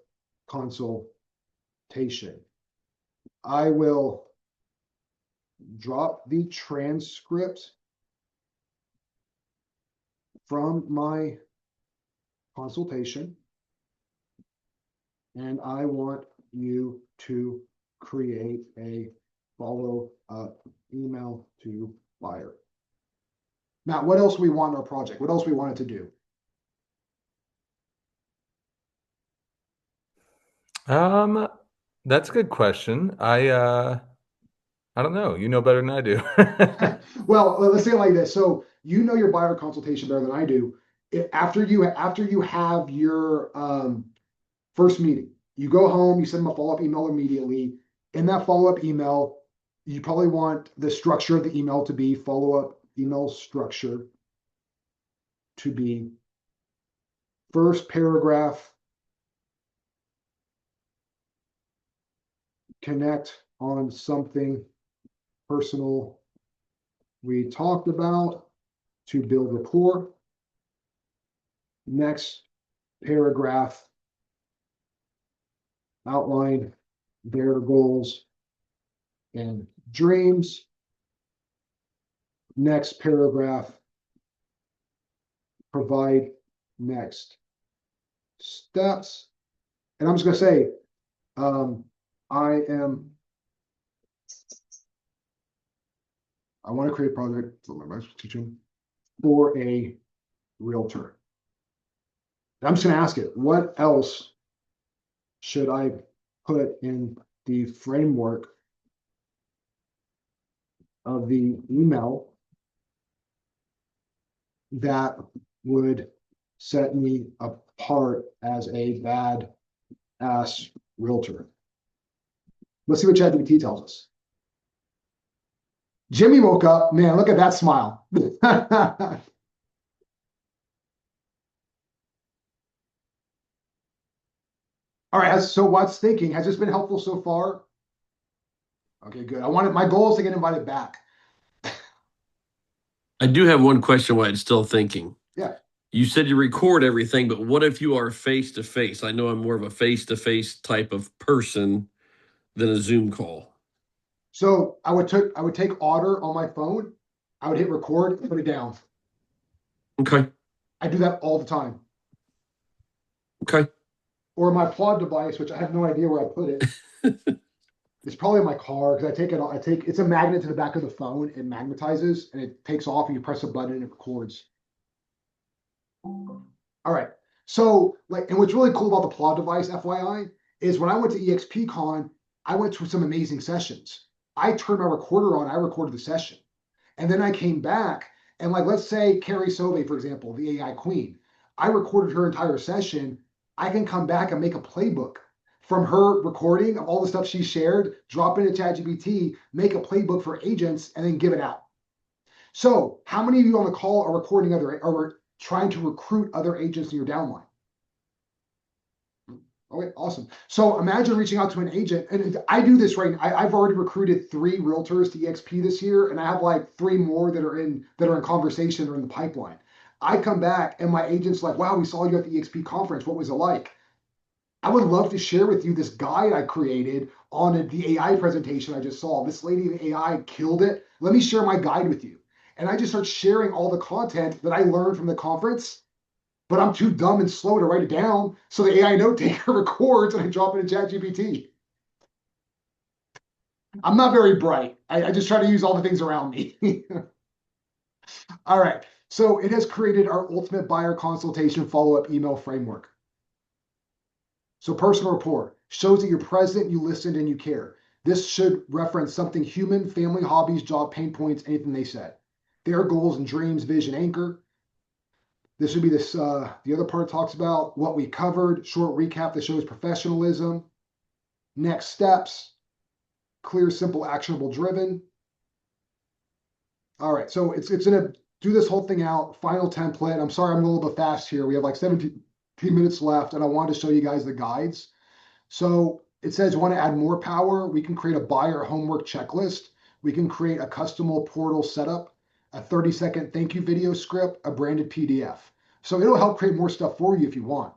consultation. I will drop the transcript from my consultation, and I want you to create a follow-up email to buyer. Now, what else we want in our project? What else we want it to do? That's a good question. I don't know. You know better than I do. Well, let's say it like this. So you know your buyer consultation better than I do. After you have your first meeting, you go home, you send them a follow-up email immediately. In that follow-up email, you probably want the structure of the email to be follow-up email structure to be first paragraph, connect on something personal we talked about to build rapport. Next paragraph, outline their goals and dreams. Next paragraph, provide next steps. And I'm just going to say, I want to create a project for my master's teaching for a realtor. And I'm just going to ask it, what else should I put in the framework of the email that would set me apart as a bad ass realtor? Let's see what ChatGPT tells us. Jimmy woke up. Man, look at that smile. All right, so what's thinking? Has this been helpful so far? Okay, good. My goal is to get invited back. I do have one question while I'm still thinking. Yeah. You said you record everything, but what if you are face to face? I know I'm more of a face to face type of person than a Zoom call. So I would take Otter on my phone. I would hit record and put it down. Okay. I do that all the time. Okay. Or my Plod device, which I have no idea where I put it. It's probably in my car because it's a magnet to the back of the phone. It magnetizes and it takes off and you press a button and it records. All right. So and what's really cool about the Plod device, FYI, is when I went to EXPCon, I went to some amazing sessions. I turned my recorder on, I recorded the session. And then I came back and like, let's say Carrie Sove, for example, the AI queen, I recorded her entire session. I can come back and make a playbook from her recording of all the stuff she shared, drop it into ChatGPT, make a playbook for agents, and then give it out. So how many of you on the call are recording or trying to recruit other agents in your downline? Okay, awesome. So imagine reaching out to an agent, and I do this right now. I've already recruited 3 realtors to EXP this year, and I have like 3 more that are in conversation or in the pipeline. I come back and my agent's like, wow, we saw you at the EXP conference. What was it like? I would love to share with you this guide I created on the AI presentation I just saw. This lady in AI killed it. Let me share my guide with you. And I just start sharing all the content that I learned from the conference, but I'm too dumb and slow to write it down. So the AI note taker records and I drop it in ChatGPT. I'm not very bright. I just try to use all the things around me. All right. So it has created our ultimate buyer consultation follow-up email framework. So personal rapport shows that you're present, you listened, and you care. This should reference something human, family, hobbies, job, pain points, anything they said. Their goals and dreams, vision, anchor. This should be this, the other part talks about what we covered, short recap that shows professionalism, next steps, clear, simple, actionable, driven. All right, so it's gonna do this whole thing out, final template. I'm sorry, I'm a little bit fast here. We have like 17 minutes left, and I wanted to show you guys the guides. So it says you want to add more power. We can create a buyer homework checklist. We can create a custom portal setup, a 30-second thank you video script, a branded PDF. So it'll help create more stuff for you if you want.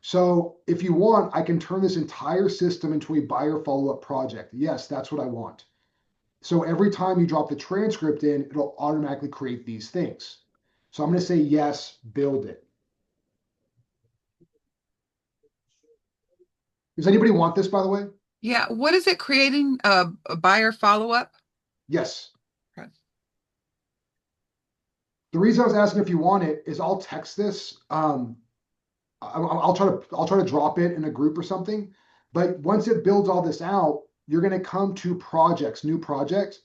So if you want, I can turn this entire system into a buyer follow-up project. Yes, that's what I want. So every time you drop the transcript in, it'll automatically create these things. So I'm going to say yes, build it. Does anybody want this, by the way? Yeah. What is it creating a buyer follow-up? Yes. Okay. The reason I was asking if you want it is I'll text this. I'll try to drop it in a group or something. But once it builds all this out, you're going to come to projects, new project,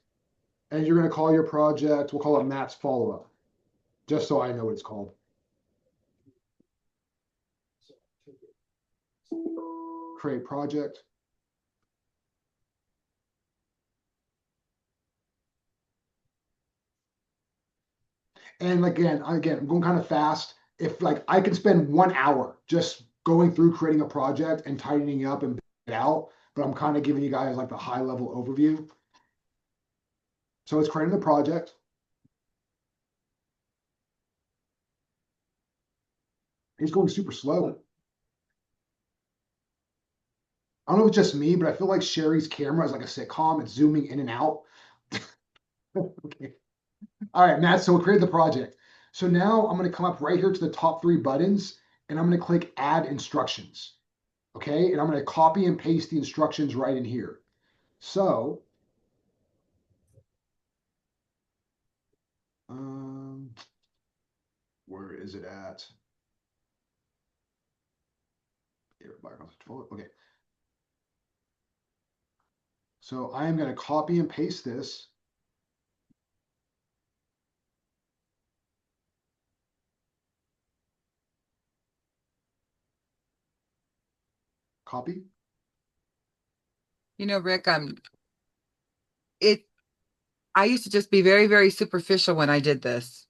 and you're going to call your project. We'll call it Matt's follow-up, just so I know what it's called. Create project. And again, I'm going kind of fast. If like I can spend 1 hour just going through creating a project and tightening up and it out, but I'm kind of giving you guys like the high level overview. So it's creating the project. It's going super slow. I don't know if it's just me, but I feel like Sherry's camera is like a sitcom. It's zooming in and out. Okay. All right, Matt, so we created the project. So now I'm going to come up right here to the top 3 buttons, and I'm going to click Add Instructions. Okay, and I'm going to copy and paste the instructions right in here. So, where is it at? Here, okay. So I am going to copy and paste this. Copy. You know, Rick, I used to just be very, very superficial when I did this.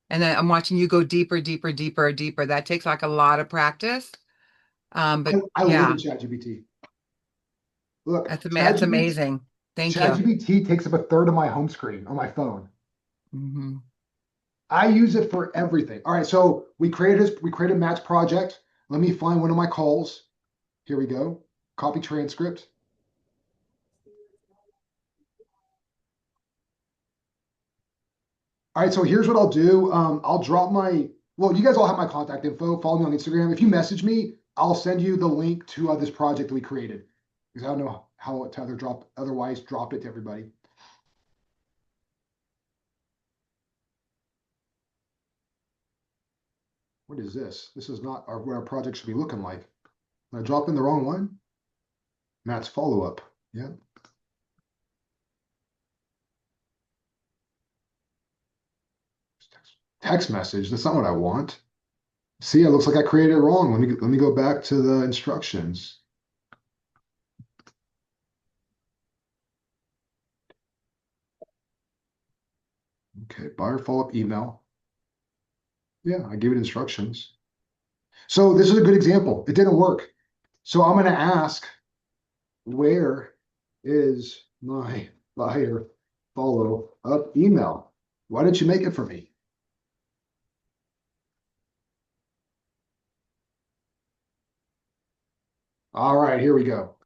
And then I'm watching you go deeper, deeper, deeper, deeper. That takes like a lot of practice. But I live yeah, in ChatGPT. Look, that's amazing. Thank you. ChatGPT takes up a third of my home screen on my phone. Mm-hmm. I use it for everything. All right, so we created Matt's project. Let me find one of my calls. Here we go. Copy transcript. All right, so here's what I'll do. I'll drop well, you guys all have my contact info. Follow me on Instagram. If you message me, I'll send you the link to this project that we created. Because I don't know how to otherwise drop it to everybody. What is this? This is not what our project should be looking like. Did I drop in the wrong one? Matt's follow-up. Yeah. Text message. That's not what I want. See, it looks like I created it wrong. Let me go back to the instructions. Okay, buyer follow-up email. Yeah, I gave it instructions. So this is a good example. It didn't work. So I'm going to ask, where is my buyer follow-up email? Why didn't you make it for me? All right, here we go.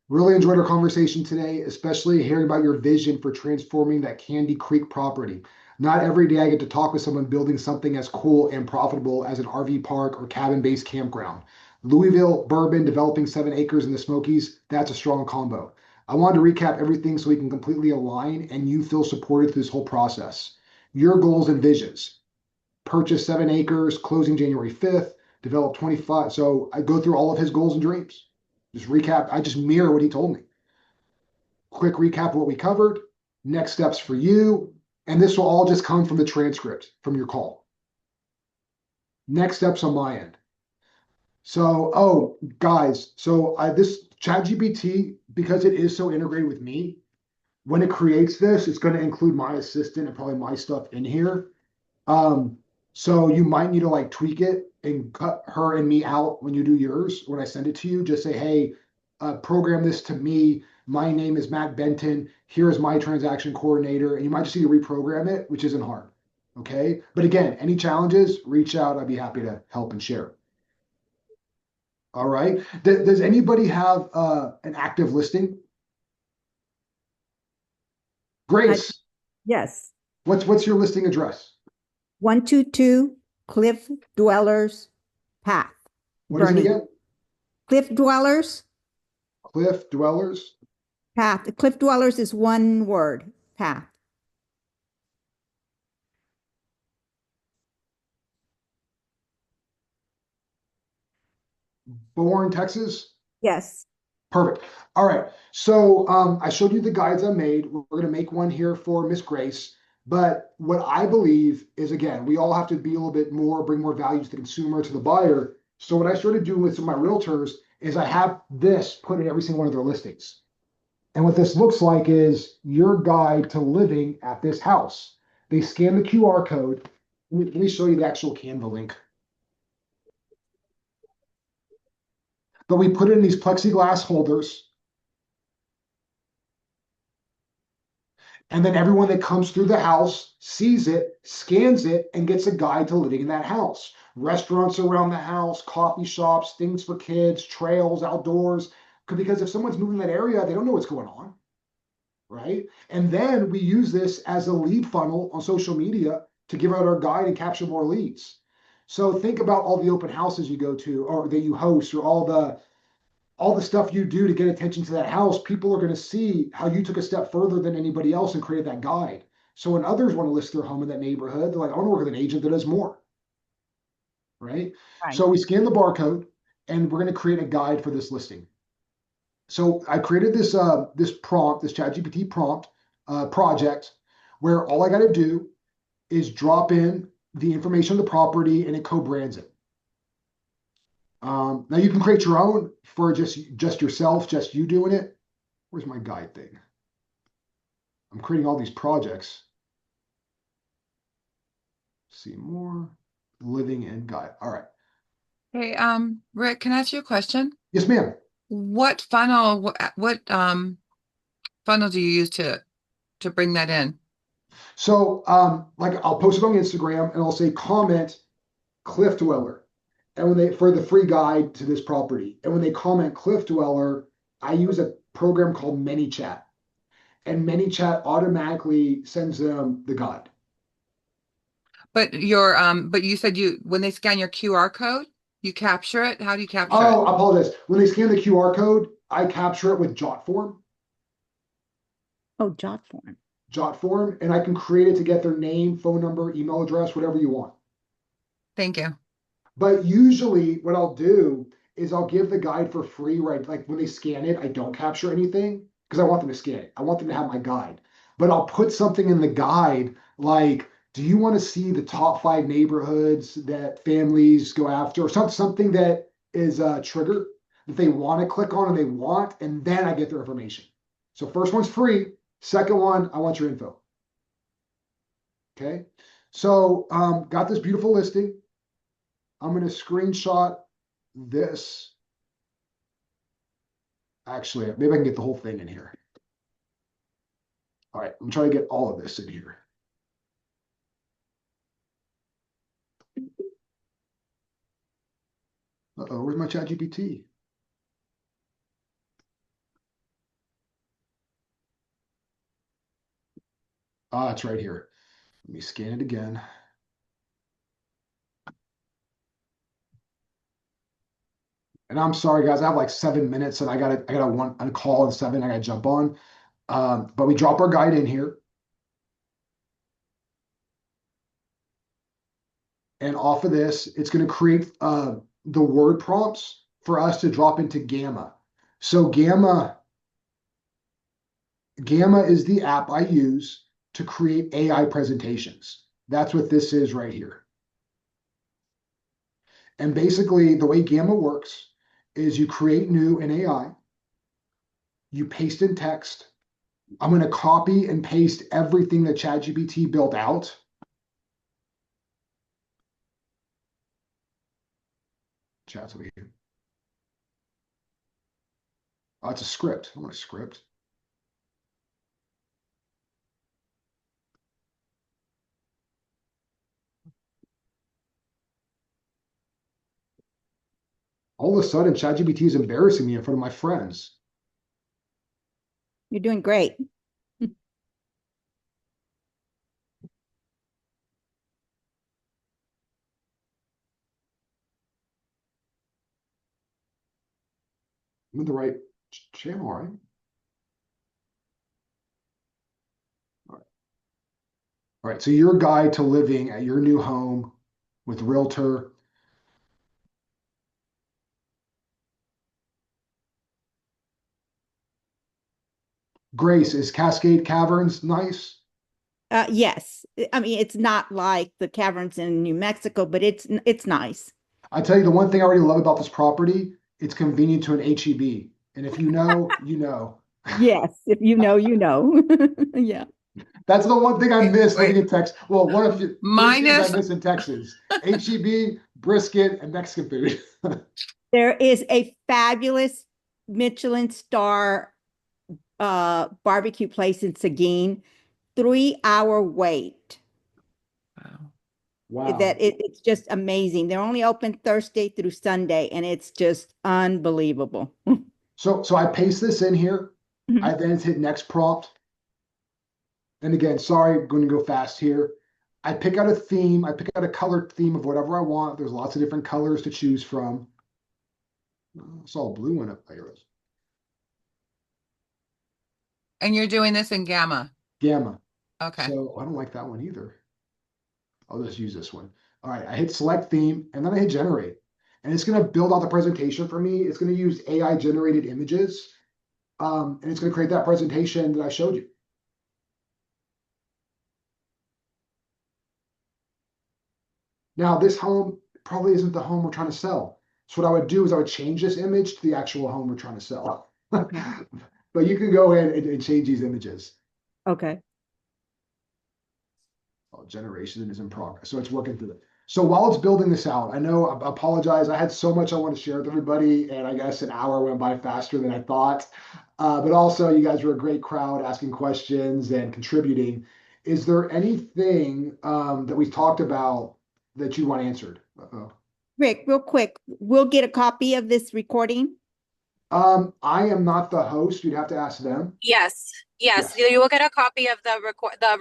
Really enjoyed our conversation today, especially hearing about your vision for transforming that Candy Creek property. Not every day I get to talk with someone building something as cool and profitable as an RV park or cabin-based campground. Louisville, Bourbon, developing 7 acres in the Smokies, that's a strong combo. I wanted to recap everything so we can completely align and you feel supported through this whole process. Your goals and visions. Purchase 7 acres, closing January 5th, develop 25. So I go through all of his goals and dreams. Just recap. I just mirror what he told me. Quick recap of what we covered, next steps for you, and this will all just come from the transcript from your call. Next steps on my end. So, oh, guys, so this ChatGPT, because it is so integrated with me, when it creates this, it's going to include my assistant and probably my stuff in here. So you might need to like tweak it and cut her and me out when you do yours. When I send it to you, just say, hey, program this to me. My name is Matt Benton. Here's my transaction coordinator. And you might just need to reprogram it, which isn't hard. Okay. But again, any challenges, reach out. I'd be happy to help and share. All right. Does anybody have an active listing? Grace, Yes. what's your listing address? 122 Cliff Dwellers Path. What is it Bernie. again? Cliff Dwellers Cliff Dwellers. Path. Cliff Dwellers is one word. Path. Bourne, Texas. Yes. Perfect. All right. So I showed you the guides I made. We're going to make one here for Miss Grace. But what I believe is, again, we all have to be a little bit more, bring more value to the consumer, to the buyer. So what I started doing with some of my realtors is I have this put in every single one of their listings. And what this looks like is your guide to living at this house. They scan the QR code. Let me show you the actual Canva link. But we put it in these plexiglass holders. And then everyone that comes through the house sees it, scans it, and gets a guide to living in that house. Restaurants around the house, coffee shops, things for kids, trails, outdoors. Because if someone's moving that area, they don't know what's going on, right? And then we use this as a lead funnel on social media to give out our guide and capture more leads. So think about all the open houses you go to or that you host, or all the stuff you do to get attention to that house. People are going to see how you took a step further than anybody else and created that guide. So when others want to list their home in that neighborhood, they're like, I want to work with an agent that does more. Right? So we scan the barcode and we're going to create a guide for this listing. So I created this this prompt, this ChatGPT prompt project, where all I got to do is drop in the information of the property and it co-brands it. Now you can create your own for just yourself, just you doing it. Where's my guide thing? I'm creating all these projects. See more, living and guide. All right. Hey, Rick, can I ask you a question? Yes, ma'am. What funnel, what funnel do you use to bring that in? So like I'll post it on Instagram and I'll say comment Cliff Dweller. And when they, for the free guide to this property, and when they comment Cliff Dweller, I use a program called ManyChat, and ManyChat automatically sends them the guide. But but you said when they scan your QR code, you capture it. How do you capture Oh, it? I apologize. When they scan the QR code, I capture it with JotForm. Oh, jot form. JotForm, and I can create it to get their name, phone number, email address, whatever you want. Thank you. But usually what I'll do is I'll give the guide for free, right? Like when they scan it, I don't capture anything because I want them to scan it. I want them to have my guide. But I'll put something in the guide like, do you want to see the top 5 neighborhoods that families go after, or something that is a trigger that they want to click on and they want, and then I get their information. So first one's free. Second one, I want your info. Okay. So got this beautiful listing. I'm going to screenshot this. Actually, maybe I can get the whole thing in here. All right, I'm trying to get all of this in here. Uh-oh, where's my ChatGPT? Ah, it's right here. Let me scan it again. And I'm sorry, guys, I have like 7 minutes and I got a call in 7 I got to jump on. But we drop our guide in here. And off of this, it's going to create the word prompts for us to drop into Gamma. So Gamma is the app I use to create AI presentations. That's what this is right here. And basically, the way Gamma works is you create new in AI, you paste in text. I'm going to copy and paste everything that ChatGPT built out. Chat's over here. Oh, it's a script. I want a script. All of a sudden, ChatGPT is embarrassing me in front of my friends. You're doing great. I'm in the right channel, right? All right. All right. So your guide to living at your new home with Realtor. Grace, is Cascade Caverns nice? Yes. I mean, it's not like the caverns in New Mexico, but it's nice. I tell you, the one thing I already love about this property, it's convenient to an HEB. And if you know, you know. Yes. If you know, you know. Yeah. That's the one thing I miss living Wait. in Texas. Well, one of the 3 things I Minus miss in Texas: HEB, brisket, and Mexican food. There is a fabulous Michelin star barbecue place in Seguin, 3-hour wait. wow. Wow. It's just amazing. They're only open Thursday through Sunday, and it's just unbelievable. So I paste this in here. I then hit next prompt. And again, sorry, I'm going to go fast here. I pick out a theme. I pick out a colored theme of whatever I want. There's lots of different colors to choose from. I saw a blue one up there. And you're doing this in Gamma. Gamma. Okay. So I don't like that one either. I'll just use this one. All right, I hit select theme and then I hit generate. And it's going to build out the presentation for me. It's going to use AI generated images. And it's going to create that presentation that I showed you. Now, this home probably isn't the home we're trying to sell. So what I would do is I would change this image to the actual home we're trying to sell. Okay. But you can go in and change these images. Okay. Oh, generation is in progress. So it's working through it. So while it's building this out, I know, I apologize. I had so much I want to share with everybody. And I guess an hour went by faster than I thought. But also, you guys were a great crowd asking questions and contributing. Is there anything that we talked about that you want answered? Uh-oh. Rick, real quick, we'll get a copy of this recording. I am not the host. You'd have to ask them. Yes. Yes. You will get a copy of the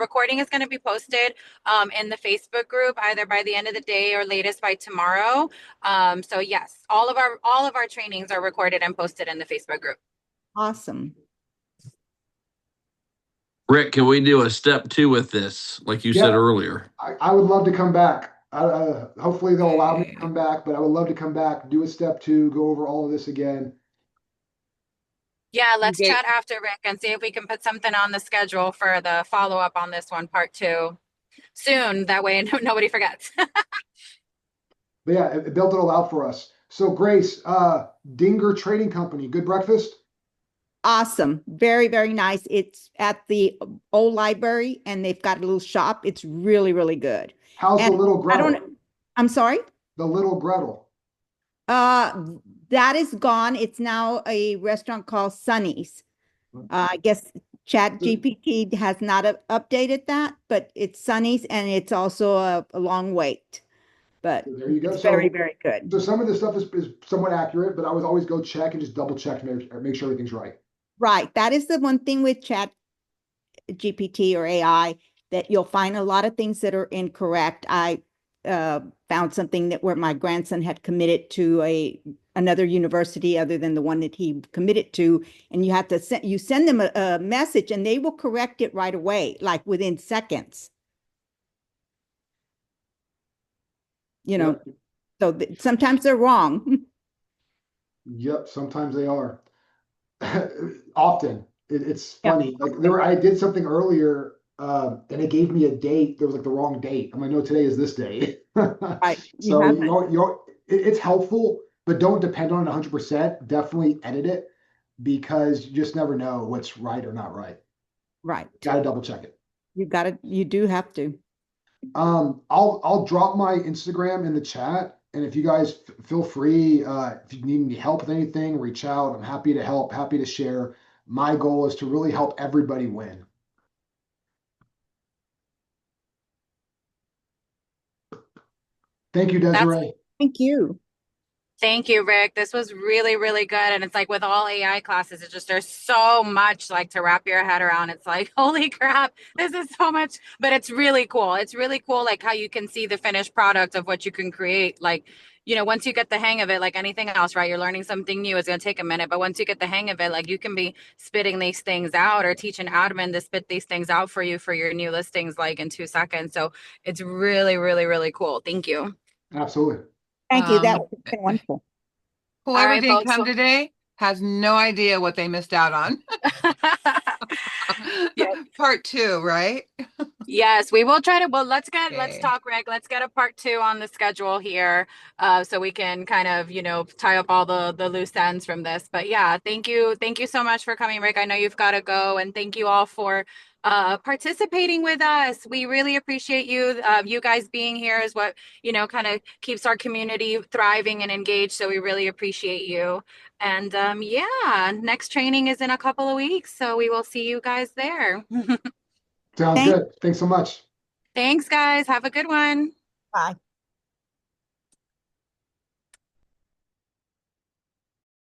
recording is going to be posted in the Facebook group either by the end of the day or latest by tomorrow. So yes, all of our trainings are recorded and posted in the Facebook group. Awesome. Rick, can we do a step 2 with this, like you said earlier? I would love to come back. Hopefully they'll allow me to Okay. come back, but I would love to come back, do a step 2, go over all of this again. Yeah, let's Okay. chat after, Rick, and see if we can put something on the schedule for the follow-up on this one, part 2, soon. That way nobody forgets. But yeah, it built it all out for us. So Grace, Dinger Trading Company, good breakfast? Awesome. Very, very nice. It's at the old library and they've got a little shop. It's really, really good. How's the And little I Gretel? don't, I'm sorry. The little Gretel. Uh, that is gone. It's now a restaurant called Sunny's. I guess Chat GPT has not updated that, but it's Sunny's and it's also a long wait. But There you go. it's very, So, very good. so some of this stuff is somewhat accurate, but I would always go check and just double check to make sure everything's right. Right. That is the one thing with Chat GPT or AI that you'll find a lot of things that are incorrect. I found something that where my grandson had committed to another university other than the one that he committed to, and you have to send them a message and they will correct it right away, like within seconds. You know, Yep. so sometimes they're wrong. Yep. Sometimes they are. Often. It's Yeah. funny. Like I did something earlier, and it gave me a date. There was like the wrong date. I'm like, no, today is this day. Right. You So have it. it's helpful, but don't depend on it 100%. Definitely edit it because you just never know what's right or not right. Right. Got to double check it. You do have to. I'll drop my Instagram in the chat, and if you guys feel free, if you need any help with anything, reach out. I'm happy to help, happy to share. My goal is to really help everybody win. Thank you, That's Desiree. Thank you. Thank you, Rick. This was really, really good. And it's like with all AI classes, it's just there's so much like to wrap your head around. It's like, holy crap, this is so much, but it's really cool. It's really cool, like how you can see the finished product of what you can create. Like, once you get the hang of it, like anything else, right? You're learning something new. It's going to take a minute, but once you get the hang of it, like you can be spitting these things out or teach an admin to spit these things out for you for your new listings, like in 2 seconds. So it's really, really, really cool. Thank you. Absolutely. Thank you. That Um, was been wonderful. All Whoever right, didn't folks. come today has no idea what they missed out on. Yeah. Part 2, right? Yes, we will try to. Well, let's Okay. talk, Rick. Let's get a part 2 on the schedule here, so we can kind of, tie up all the loose ends from this. But yeah, thank you so much for coming, Rick. I know you've got to go, and thank you all for participating with us. We really appreciate you. You guys being here is what kind of keeps our community thriving and engaged. So we really appreciate you. And yeah, next training is in a couple of weeks, so we will see you guys there. Sounds Thank good. Thanks so much. Thanks, guys. Have a good one. Bye.